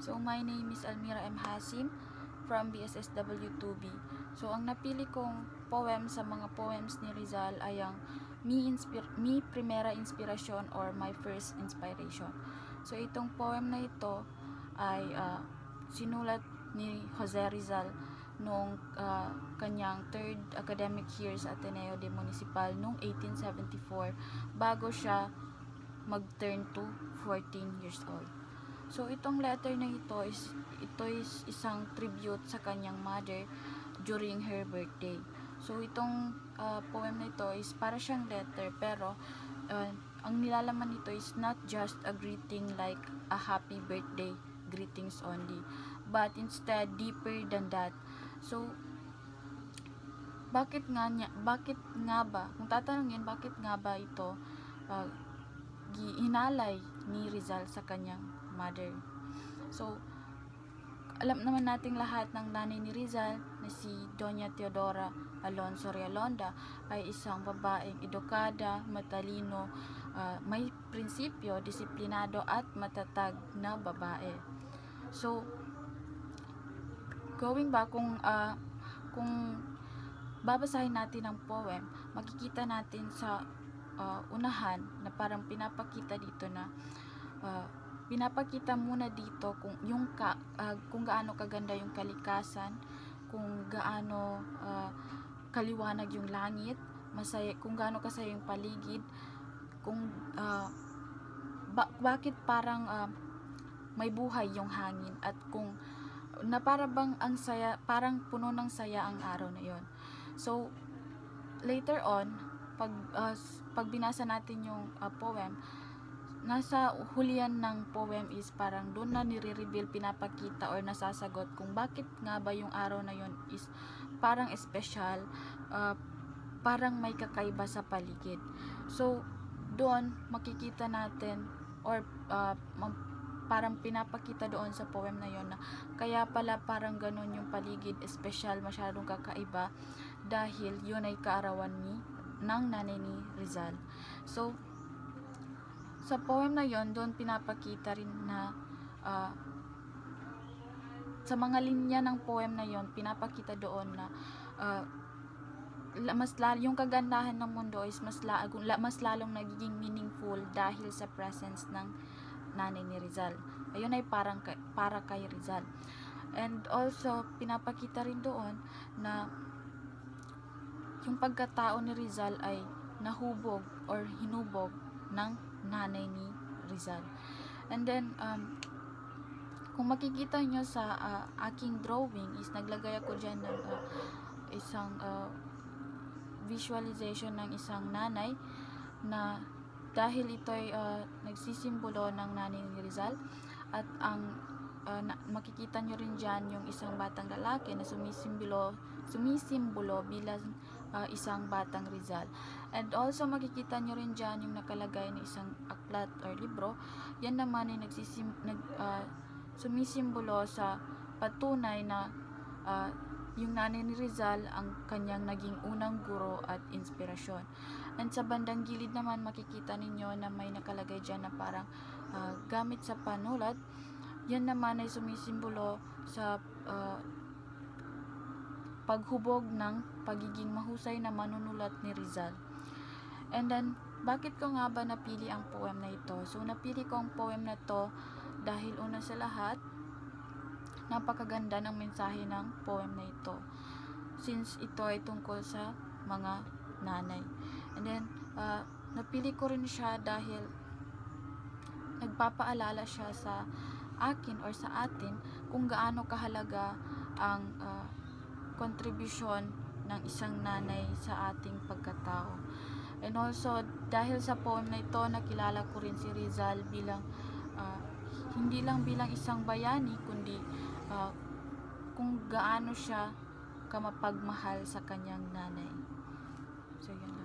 So, my name is Almira M. Hasim from BSSW2B. So, ang napili kong poem sa mga poems ni Rizal ay ang Mi Primera Inspirasyon or My First Inspiration. So, itong poem na ito ay sinulat ni Jose Rizal noong kanyang third academic year sa Ateneo de Municipal noong 1874 bago siya mag-turn to 14 years old. So, itong letter na ito is isang tribute sa kanyang mother during her birthday. So, itong poem na ito is para siyang letter, pero ang nilalaman nito is not just a greeting like a happy birthday greetings only, but instead deeper than that. So, bakit nga ba, kung tatanungin, bakit nga ba ito hinalay ni Rizal sa kanyang mother? So, alam naman nating lahat ng nanay ni Rizal na si Doña Teodora Alonso Realonda ay isang babaeng edukada, matalino, may prinsipyo, disiplinado at matatag na babae. So, going back, kung babasahin natin ang poem, makikita natin sa unahan na parang pinapakita dito na pinapakita muna dito kung gaano kaganda yung kalikasan, kung gaano kaliwanag yung langit, masaya, kung gaano kasaya yung paligid, kung bakit parang may buhay yung hangin, at kung na para bang ang saya, parang puno ng saya ang araw na yon. So later on, pag binasa natin yung poem, nasa hulian ng poem is parang doon na nire-reveal, pinapakita or nasasagot kung bakit nga ba yung araw na yon is parang special, parang may kakaiba sa paligid. So doon makikita natin or parang pinapakita doon sa poem na yon na kaya pala parang ganun yung paligid, special, masyadong kakaiba, dahil yun ay kaarawan ng nanay ni Rizal. So sa poem na yon, doon pinapakita rin na sa mga linya ng poem na yon, pinapakita doon na yung kagandahan ng mundo is mas lalong nagiging meaningful dahil sa presence ng nanay ni Rizal. Ayun ay para kay Rizal. And also, pinapakita rin doon na yung pagkatao ni Rizal ay nahubog or hinubog ng nanay ni Rizal. And then, kung makikita nyo sa aking drawing is naglagay ako dyan ng isang visualization ng isang nanay na dahil ito ay nagsisimbolo ng nanay ni Rizal, at ang makikita nyo rin dyan yung isang batang lalaki na sumisimbolo bilang isang batang Rizal. And also makikita nyo rin dyan yung nakalagay na isang aklat or libro. Yan naman ay sumisimbolo sa patunay na yung nanay ni Rizal ang kanyang naging unang guro at inspirasyon. And sa bandang gilid naman makikita ninyo na may nakalagay dyan na parang gamit sa panulat. Yan naman ay sumisimbolo sa paghubog ng pagiging mahusay na manunulat ni Rizal. And then, bakit ko nga ba napili ang poem na ito? So, napili ko ang poem na to dahil una sa lahat, napakaganda ng mensahe ng poem na ito, since ito ay tungkol sa mga nanay. And then, napili ko rin siya dahil nagpapaalala siya sa akin or sa atin kung gaano kahalaga ang kontribusyon ng isang nanay sa ating pagkatao. And also, dahil sa poem na ito, nakilala ko rin si Rizal bilang hindi lang bilang isang bayani, kundi kung gaano siya kamapagmahal sa kanyang nanay. So, yun.